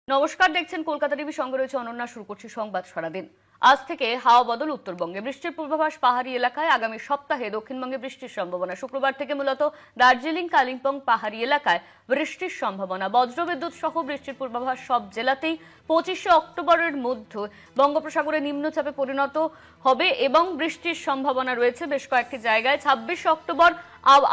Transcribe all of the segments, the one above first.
নমস্কার, দেখছেন কলকাতা টিভি। সঙ্গে রয়েছে অনন্যা। শুরু করছি সংবাদ সারাদিন। আজ থেকে হাওয়া বদল উত্তরবঙ্গে। বৃষ্টির পূর্বাভাস। পাহাড়ি এলাকায় আগামী সপ্তাহে দক্ষিণবঙ্গে বৃষ্টির সম্ভাবনা। শুক্রবার থেকে মূলত দার্জিলিং, কালিম্পং পাহাড়ি এলাকায় বৃষ্টির সম্ভাবনা। বজ্রবিদ্যুৎ সহ বৃষ্টির পূর্বাভাস সব জেলাতেই। 25শে অক্টোবরের মধ্যে বঙ্গোপসাগরে নিম্নচাপে পরিণত হবে এবং বৃষ্টির সম্ভাবনা রয়েছে বেশ কয়েকটি জায়গায়। 26শে অক্টোবর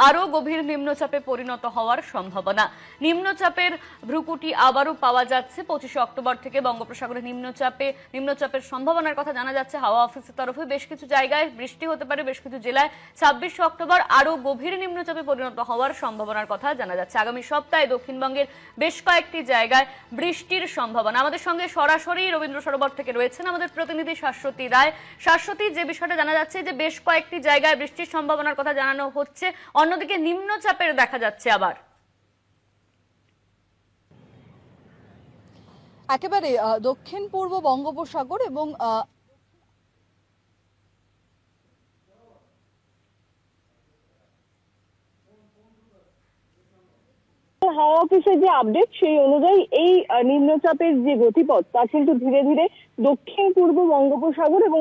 আরও গভীর নিম্নচাপে পরিণত হওয়ার সম্ভাবনা। নিম্নচাপের ভ্রুকুটি আবারও পাওয়া যাচ্ছে। 25শে অক্টোবর থেকে বঙ্গোপসাগরে নিম্নচাপের সম্ভাবনার কথা জানা যাচ্ছে। হাওয়া অফিসের তরফে বেশ কিছু জায়গায় বৃষ্টি হতে পারে, বেশ কিছু জেলায়। 26শে অক্টোবর আরও গভীর নিম্নচাপে পরিণত হওয়ার সম্ভাবনার কথা জানা যাচ্ছে। আগামী সপ্তাহে দক্ষিণবঙ্গের বেশ কয়েকটি জায়গায় বৃষ্টির সম্ভাবনা। আমাদের সঙ্গে সরাসরি রবীন্দ্র সরোবর থেকে রয়েছেন আমাদের প্রতিনিধি শাশ্বতী রায়। শাশ্বতী, যে বিষয়টা জানা যাচ্ছে যে বেশ কয়েকটি জায়গায় বৃষ্টির সম্ভাবনার কথা জানানো হচ্ছে, অন্যদিকে নিম্নচাপের দেখা যাচ্ছে আবার। একেবারে দক্ষিণ পূর্ব বঙ্গোপসাগর এবং হাওয়া অফিসের যে আপডেট সেই অনুযায়ী এই নিম্নচাপের যে গতিপথ তা কিন্তু ধীরে ধীরে দক্ষিণ পূর্ব বঙ্গোপসাগর এবং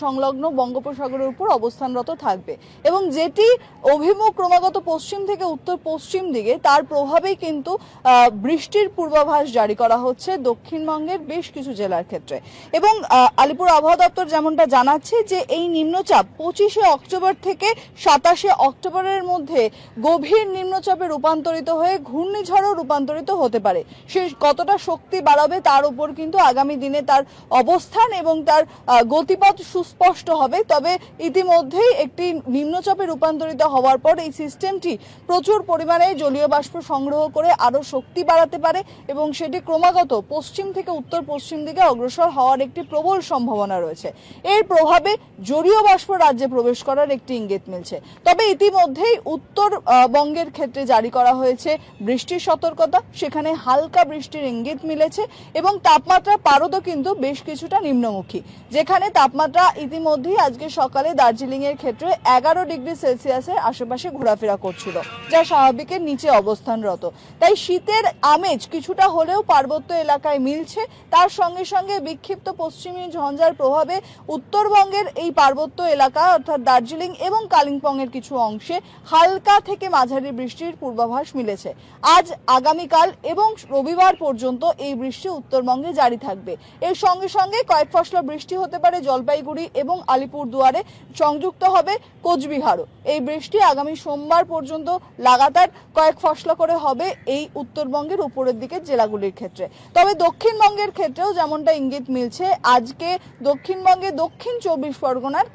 সংলগ্ন বঙ্গোপসাগরের উপর অবস্থানরত থাকবে এবং যেটি অভিমুখ ক্রমাগত পশ্চিম থেকে উত্তর পশ্চিম দিকে, তার প্রভাবেই কিন্তু বৃষ্টির পূর্বাভাস জারি করা হচ্ছে দক্ষিণবঙ্গের বেশ কিছু জেলার ক্ষেত্রে। এবং আলিপুর আবহাওয়া দপ্তর যেমনটা জানাচ্ছে যে এই নিম্নচাপ 25শে অক্টোবর থেকে 27শে অক্টোবরের মধ্যে গভীর নিম্নচাপে রূপান্তরিত হয়ে ঘূর্ণিঝড়ও রূপান্তরিত হতে পারে। সে কতটা শক্তি বাড়াবে তার উপর কিন্তু আগামী দিনে তার অবস্থান এবং তার গতিপথ সুস্পষ্ট হবে। তবে ইতিমধ্যেই একটি নিম্নচাপে রূপান্তরিত হওয়ার পর এই সিস্টেমটি প্রচুর পরিমাণে জলীয় বাষ্প সংগ্রহ করে আরো শক্তি বাড়াতে পারে এবং সেটি ক্রমাগত পশ্চিম থেকে উত্তর পশ্চিম দিকে অগ্রসর হওয়ার একটি প্রবল সম্ভাবনা রয়েছে। এর প্রভাবে জলীয় বাষ্প রাজ্যে প্রবেশ করার একটি ইঙ্গিত মিলছে। তবে ইতিমধ্যেই উত্তরবঙ্গের ক্ষেত্রে জারি করা হয়েছে বৃষ্টির সতর্কতা। সেখানে হালকা বৃষ্টির ইঙ্গিত মিলেছে এবং তাপমাত্রার পারদও কিন্তু বেশ কিছুটা নিম্নমুখী, যেখানে তাপমাত্রা ইতিমধ্যেই আজকে সকালে দার্জিলিং এর ক্ষেত্রে 11 ডিগ্রি সেলসিয়াসের আশেপাশে ঘোরাফেরা করছিল, যা স্বাভাবিকের নিচে অবস্থানরত। তাই শীতের আমেজ কিছুটা হলেও পার্বত্য এলাকায় মিলছে। তার সঙ্গে সঙ্গে বিক্ষিপ্ত পশ্চিমী ঝঞ্ঝার প্রভাবে উত্তরবঙ্গের এই পার্বত্য এলাকা অর্থাৎ দার্জিলিং এবং কালিম্পং এর কিছু অংশে হালকা থেকে মাঝারি বৃষ্টির পূর্বাভাস মিলেছে। আজ, আগামীকাল এবং রবিবার পর্যন্ত এই বৃষ্টি উত্তরবঙ্গে জারি থাকবে। এর সঙ্গে সঙ্গে কয়েক ফসলা বৃষ্টি হতে পারে জলপাইগুড়ি এবং আলিপুরদুয়ারে, সংযুক্ত হবে কোচবিহারও। এই বৃষ্টি আগামী সোমবার পর্যন্ত লাগাতার কয়েক ফসলা করে হবে এই উত্তরবঙ্গের উপরের দিকের জেলাগুলির ক্ষেত্রে। তবে দক্ষিণবঙ্গের ক্ষেত্রেও যেমনটা ইঙ্গিত মিলছে, আজকে দক্ষিণবঙ্গে দক্ষিণ 24 পরগনার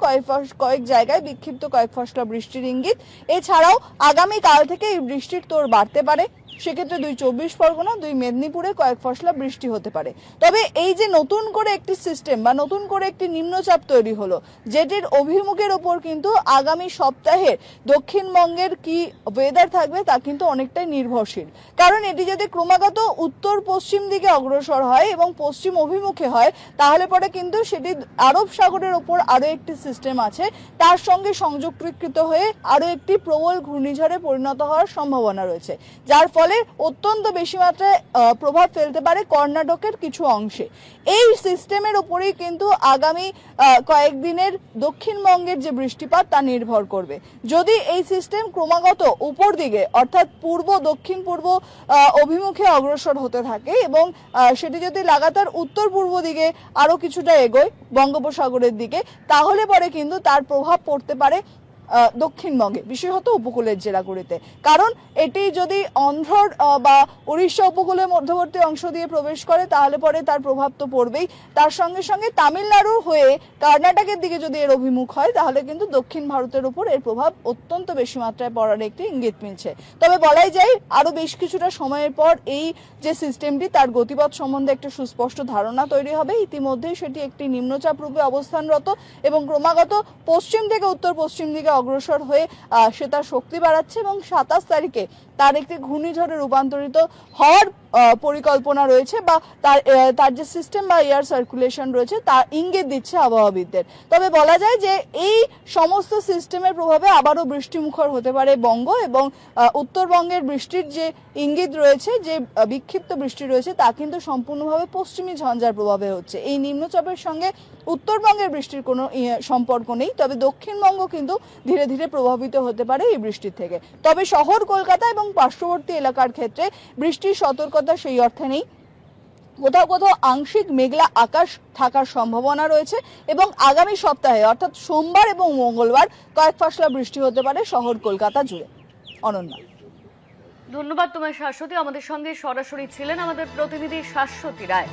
কয়েক জায়গায় বিক্ষিপ্ত কয়েক ফসলা বৃষ্টির ইঙ্গিত। এছাড়াও আগামীকাল থেকে এই বৃষ্টির তোর বাড়তে পারে। সেক্ষেত্রে 2 24 পরগনা, 2 মেদিনীপুরে কয়েক ফসলা বৃষ্টি হতে পারে। তবে এই যে নতুন করে একটি সিস্টেম বা নতুন করে একটি নিম্নচাপ তৈরি হলো, যেটির অভিমুখের ওপর কিন্তু আগামী সপ্তাহে দক্ষিণবঙ্গের কি ওয়েদার থাকবে তা কিন্তু অনেকটাই নির্ভরশীল। কারণ এটি যদি ক্রমাগত উত্তর পশ্চিম দিকে অগ্রসর হয় এবং পশ্চিম অভিমুখে হয়, তাহলে পরে কিন্তু সেটি আরব সাগরের ওপর আরো একটি সিস্টেম আছে, তার সঙ্গে সংযুক্ত হয়ে আরো একটি প্রবল ঘূর্ণিঝড়ে পরিণত হওয়ার সম্ভাবনা রয়েছে, যার ফলে অত্যন্ত বেশি মাত্রায় প্রভাব ফেলতে পারে কর্ণাটকের কিছু অংশে। এই সিস্টেমের উপরেই কিন্তু আগামী কয়েকদিনের দক্ষিণবঙ্গের যে বৃষ্টিপাত তা নির্ভর করবে। যদি এই সিস্টেম ক্রমাগত উপর দিকে অর্থাৎ পূর্ব দক্ষিণ পূর্ব অভিমুখে অগ্রসর হতে থাকে এবং সেটি যদি লাগাতার উত্তর পূর্ব দিকে আরো কিছুটা এগোয় বঙ্গোপসাগরের দিকে, তাহলে পরে কিন্তু তার প্রভাব পড়তে পারে দক্ষিণবঙ্গে, বিশেষত উপকূলের জেলাগুলিতে। কারণ এটি যদি অন্ধ্র বা উড়িষ্যা উপকূলের মধ্যবর্তী অংশ দিয়ে প্রবেশ করে, তাহলে পরে তার প্রভাব তো পড়বেই। তার সঙ্গে সঙ্গে তামিলনাড়ুর হয়ে কর্ণাটকের দিকে যদি এর অভিমুখ হয়, তাহলে কিন্তু দক্ষিণ ভারতের উপর এর প্রভাব অত্যন্ত বেশি মাত্রায় পড়ার একটি ইঙ্গিত মিলছে। তবে বলাই যায় আরো বেশ কিছুটা সময়ের পর এই যে সিস্টেমটি, তার গতিপথ সম্বন্ধে একটা সুস্পষ্ট ধারণা তৈরি হবে। ইতিমধ্যেই সেটি একটি নিম্নচাপ রূপে অবস্থানরত এবং ক্রমাগত পশ্চিম থেকে উত্তর পশ্চিম দিকে অগ্রসর হয়ে সে তার শক্তি বাড়াচ্ছে এবং 27 তারিখে তার একটি ঘূর্ণিঝড়ে রূপান্তরিত হওয়ার পরিকল্পনা রয়েছে বা তার যে সিস্টেম বা এয়ার সার্কুলেশন রয়েছে তা ইঙ্গিত দিচ্ছে আবহাওয়াবিদদের। তবে বলা যায় যে এই সমস্ত সিস্টেমের প্রভাবে আবারও বৃষ্টিমুখর হতে পারে বঙ্গ, এবং উত্তরবঙ্গের বৃষ্টির যে ইঙ্গিত রয়েছে, যে বিক্ষিপ্ত বৃষ্টি রয়েছে, তা কিন্তু সম্পূর্ণভাবে পশ্চিমী ঝঞ্ঝার প্রভাবে হচ্ছে। এই নিম্নচাপের সঙ্গে উত্তরবঙ্গের বৃষ্টির কোনো সম্পর্ক নেই, তবে দক্ষিণবঙ্গ কিন্তু ধীরে ধীরে প্রভাবিত হতে পারে এই বৃষ্টির থেকে। তবে শহর কলকাতা এবং পার্শ্ববর্তী এলাকার ক্ষেত্রে বৃষ্টির সতর্কতা সেই অর্থে নেই। কোথাও কোথাও আংশিক মেঘলা আকাশ থাকার সম্ভাবনা রয়েছে, এবং আগামী সপ্তাহে অর্থাৎ সোমবার এবং মঙ্গলবার কয়েক ফাসলা বৃষ্টি হতে পারে শহর কলকাতা জুড়ে। অনন্যা, ধন্যবাদ তোমায় শাশ্বতী। আমাদের সঙ্গে সরাসরি ছিলেন আমাদের প্রতিনিধি শাশ্বতী রায়।